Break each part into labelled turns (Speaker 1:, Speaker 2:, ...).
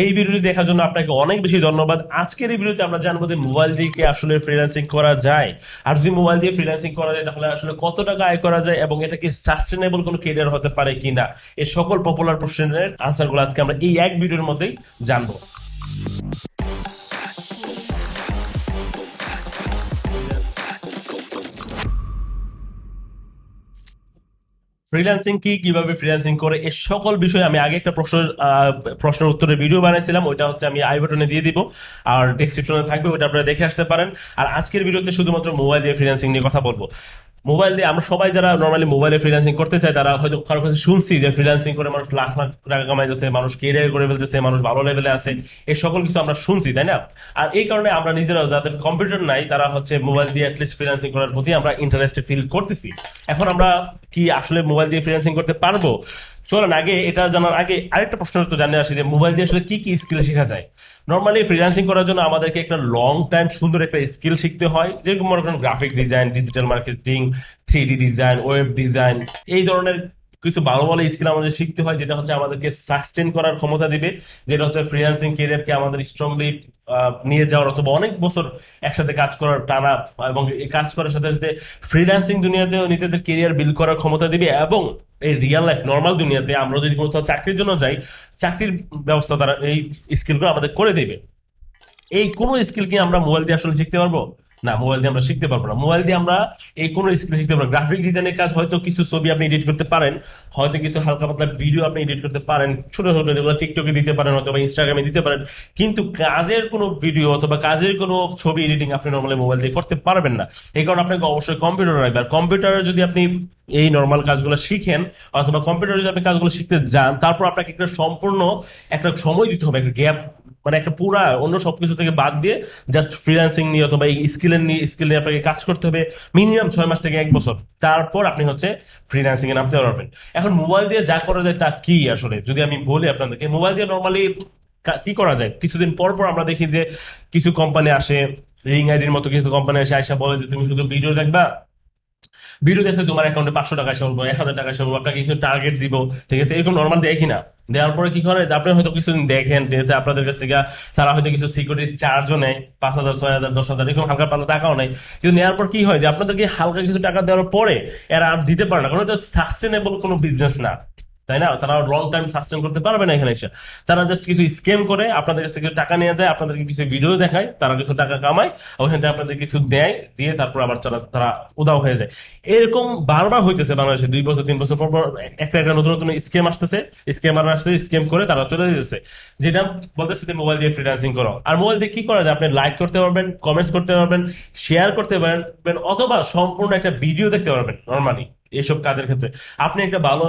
Speaker 1: এই ভিডিওটি দেখার জন্য আপনাকে অনেক বেশি ধন্যবাদ। আজকের এই ভিডিওতে আমরা জানবো যে মোবাইল দিয়ে কি আসলে ফ্রিল্যান্সিং করা যায়, আর যদি মোবাইল দিয়ে ফ্রিল্যান্সিং করা যায় তাহলে আসলে কত টাকা আয় করা যায় এবং এটা কি সাস্টেনেবল কোনো কেরিয়ার হতে পারে কিনা। এই সকল পপুলার প্রশ্নের আনসারগুলো আজকে আমরা এই এক ভিডিওর মধ্যেই জানবো। ফ্রিল্যান্সিং কি, কিভাবে ফ্রিল্যান্সিং করে, এই সকল বিষয়ে আমি আগে একটা প্রশ্নের উত্তরের ভিডিও বানাইছিলাম, ওইটা হচ্ছে আমি আই বাটনে দিয়ে দিব আর ডেসক্রিপশনে থাকবে, ওইটা আপনারা দেখে আসতে পারেন। আর আজকের ভিডিওতে শুধুমাত্র মোবাইল দিয়ে ফ্রিল্যান্সিং নিয়ে কথা বলবো। মোবাইল দিয়ে আমরা সবাই যারা নর্মালি মোবাইলে ফ্রিল্যান্সিং করতে চাই তারা হয়তো কারো কাছে শুনছি যে ফ্রিল্যান্সিং করে মানুষ লাখ লাখ টাকা কামাইতেছে, মানুষ কেরিয়ার করে ফেলতেছে, মানুষ ভালো লেভেলে আছে, এই সকল কিছু আমরা শুনছি, তাই না? আর এই কারণে আমরা নিজেরাও যাদের কম্পিউটার নাই তারা হচ্ছে মোবাইল দিয়ে অ্যাটলিস্ট ফ্রিল্যান্সিং করার প্রতি আমরা ইন্টারেস্টেড ফিল করতেছি। এখন আমরা কি আসলে মোবাইল দিয়ে ফ্রিল্যান্সিং করতে পারবো? চলেন আগে এটা জানার আগে আরেকটা প্রশ্ন তো জানিয়ে আসি যে মোবাইল দিয়ে আসলে কি কি স্কিল শেখা যায়। নর্মালি ফ্রিল্যান্সিং করার জন্য আমাদেরকে একটা লং টাইম সুন্দর একটা স্কিল শিখতে হয়, যেরকম মনে করেন graphic design, digital marketing, 3D design, web design, এই ধরনের কিছু ভালো ভালো স্কিল আমাদের শিখতে হয়, যেটা হচ্ছে আমাদেরকে সাস্টেন করার ক্ষমতা দিবে, যেটা হচ্ছে ফ্রিল্যান্সিং ক্যারিয়ারকে আমাদের স্ট্রংলি নিয়ে যাওয়ার অথবা অনেক বছর একসাথে কাজ করার টানা, এবং এই কাজ করার সাথে সাথে ফ্রিল্যান্সিং দুনিয়াতেও নিজেদের কেরিয়ার বিল্ড করার ক্ষমতা দিবে। এবং এই রিয়েল লাইফ নর্মাল দুনিয়াতে আমরা যদি কোথাও চাকরির জন্য যাই, চাকরির ব্যবস্থা তারা এই স্কিলগুলো আমাদের করে দেবে। এই কোনো স্কিল কি আমরা মোবাইল দিয়ে আসলে শিখতে পারবো? না, মোবাইল দিয়ে আমরা শিখতে পারবো না। মোবাইল দিয়ে আমরা এই কোনো স্কিল শিখতে পারবো। গ্রাফিক ডিজাইনের কাজ হয়তো কিছু ছবি আপনি এডিট করতে পারেন, হয়তো কিছু হালকা পাতলা ভিডিও আপনি এডিট করতে পারেন, ছোট ছোট যেগুলো টিকটকে দিতে পারেন অথবা ইনস্টাগ্রামে দিতে পারেন, কিন্তু কাজের কোনো ভিডিও অথবা কাজের কোনো ছবি এডিটিং আপনি নর্মালি মোবাইল দিয়ে করতে পারবেন না। এই কারণে আপনাকে অবশ্যই কম্পিউটার রাখবে। আর কম্পিউটারে যদি আপনি এই নর্মাল কাজগুলো শিখেন অথবা কম্পিউটারে যদি আপনি কাজগুলো শিখতে যান, তারপর আপনাকে একটা সম্পূর্ণ একটা সময় দিতে হবে, একটা গ্যাপ, মানে একটা পুরা অন্য সবকিছু থেকে বাদ দিয়ে জাস্ট ফ্রিল্যান্সিং নিয়ে অথবা এই স্কিল নিয়ে আপনাকে কাজ করতে হবে মিনিমাম 6 মাস থেকে 1 বছর। তারপর আপনি হচ্ছে ফ্রিল্যান্সিং এ নামতে পারবেন। এখন মোবাইল দিয়ে যা করা যায় তা কি আসলে যদি আমি বলি আপনাদেরকে, মোবাইল দিয়ে নর্মালি কি করা যায়, কিছুদিন পর পর আমরা দেখি যে কিছু কোম্পানি আসে, রিং আইডির মতো কিছু কোম্পানি আসে, আইসা বলে যে তুমি শুধু ভিডিও দেখবা, ভিডিও দেখে তোমার অ্যাকাউন্টে 500 টাকা এসে বলবো, 1000 টাকা এসে বলবো, আপনাকে কিছু টার্গেট দিব, ঠিক আছে? এরকম নর্মাল দেয় কিনা? দেওয়ার পরে কি করে আপনি হয়তো কিছুদিন দেখেন, ঠিক আছে, আপনাদের কাছ থেকে তারা হয়তো কিছু সিকিউরিটি চার্জও নেয়, 5,000, 6,000, 10,000, এরকম হালকা পাতলা টাকাও নেয়। কিন্তু নেওয়ার পর কি হয় যে আপনাদেরকে হালকা কিছু টাকা দেওয়ার পরে এরা আর দিতে পারে না, কারণ এটা সাস্টেনেবল কোনো বিজনেস না, তাই না? তারা লং টাইম সাস্টেন করতে পারবে না এখানে এসে। তারা জাস্ট কিছু স্ক্যাম করে আপনাদের কাছ থেকে টাকা নিয়ে যায়, আপনাদেরকে কিছু ভিডিও দেখায়, তারা কিছু টাকা কামায়, ওখান থেকে আপনাদের কিছু দেয়, দিয়ে তারপর আবার তারা উদাও হয়ে যায়। এরকম বারবার হইতেছে বাংলাদেশে, 2 বছর 3 বছর পর পর একটা একটা নতুন নতুন স্ক্যাম আসতেছে, স্ক্যামার আসছে, স্ক্যাম করে তারা চলে যেতেছে। যেটা বলতেছে যে মোবাইল দিয়ে ফ্রিল্যান্সিং করো। আর মোবাইল দিয়ে কি করা যায়? আপনি লাইক করতে পারবেন, কমেন্টস করতে পারবেন, শেয়ার করতে পারবেন, অথবা সম্পূর্ণ একটা ভিডিও দেখতে পারবেন। নর্মালি এইসব কাজের ক্ষেত্রে আপনি একটা ভালো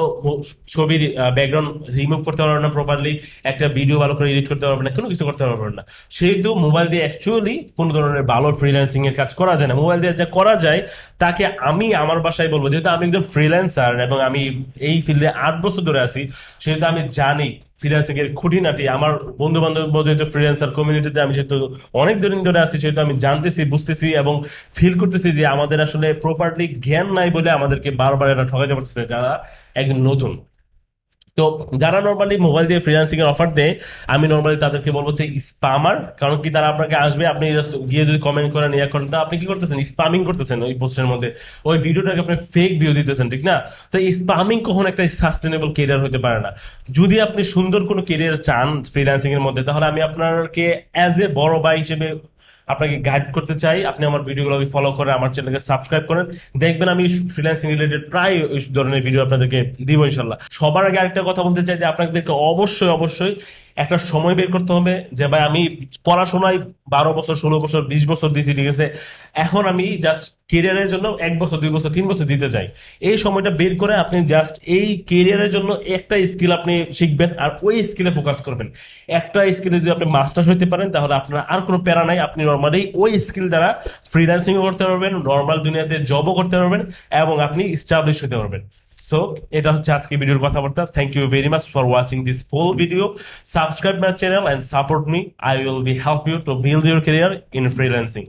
Speaker 1: ছবির ব্যাকগ্রাউন্ড রিমুভ করতে পারবেন না প্রপারলি, একটা ভিডিও ভালো করে এডিট করতে পারবেন না, কোনো কিছু করতে পারবেন না। সেহেতু মোবাইল দিয়ে অ্যাকচুয়ালি কোনো ধরনের ভালো ফ্রিল্যান্সিং এর কাজ করা যায় না। মোবাইল দিয়ে যা করা যায় তাকে আমি আমার বাসায় বলবো, যেহেতু আমি একজন ফ্রিল্যান্সার এবং আমি এই ফিল্ডে 8 বছর ধরে আছি, সেহেতু আমি জানি ফ্রিল্যান্সিং এর খুঁটিনাটি। আমার বন্ধু বান্ধব যেহেতু ফ্রিল্যান্সার কমিউনিটিতে আমি যেহেতু অনেক দিন ধরে আছি, সেহেতু আমি জানতেছি, বুঝতেছি এবং ফিল করতেছি যে আমাদের আসলে প্রপারলি জ্ঞান নাই বলে আমাদেরকে বারবার এটা ঠকাতে পারতেছে যারা একদম নতুন। তো যারা নর্মালি মোবাইল দিয়ে ফ্রিল্যান্সিং এর অফার দেয়, আমি নর্মালি তাদেরকে বলবো যে স্পামার। কারণ কি, তারা আপনাকে আসবে, আপনি জাস্ট গিয়ে যদি কমেন্ট করেন ইয়া করেন, তা আপনি কি করতেছেন? স্পামিং করতেছেন ওই পোস্টের মধ্যে, ওই ভিডিওটাকে আপনি ফেক ভিউ দিতেছেন, ঠিক না? তো এই স্পামিং কখনো একটা সাস্টেনেবল কেরিয়ার হতে পারে না। যদি আপনি সুন্দর কোনো কেরিয়ার চান ফ্রিল্যান্সিং এর মধ্যে, তাহলে আমি আপনাকে অ্যাজ এ বড় ভাই হিসেবে আপনাকে গাইড করতে চাই। আপনি আমার ভিডিওগুলোকে ফলো করে আমার চ্যানেলকে সাবস্ক্রাইব করেন, দেখবেন আমি ফ্রিল্যান্সিং রিলেটেড প্রায় ওই ধরনের ভিডিও আপনাদেরকে দিব ইনশাল্লাহ। সবার আগে আরেকটা কথা বলতে চাই যে আপনাদেরকে অবশ্যই অবশ্যই একটা সময় বের করতে হবে যে ভাই আমি পড়াশোনায় 12 বছর, 16 বছর, 20 বছর দিছি, ঠিক আছে, এখন আমি জাস্ট কেরিয়ারের জন্য 1 বছর, 2 বছর, 3 বছর দিতে চাই। এই সময়টা বের করে আপনি জাস্ট এই কেরিয়ারের জন্য একটা স্কিল আপনি শিখবেন আর ওই স্কিলে ফোকাস করবেন। একটা স্কিলে যদি আপনি মাস্টার হইতে পারেন তাহলে আপনার আর কোনো প্যারা নাই, আপনি নর্মালি ওই স্কিল দ্বারা ফ্রিল্যান্সিংও করতে পারবেন, নর্মাল দুনিয়াতে জবও করতে পারবেন এবং আপনি স্টাবলিশ হতে পারবেন। সো এটা হচ্ছে আজকে ভিডিওর কথাবার্তা। Thank you very much for watching this full video. Subscribe my channel and support me. I will be help you to build your career in freelancing.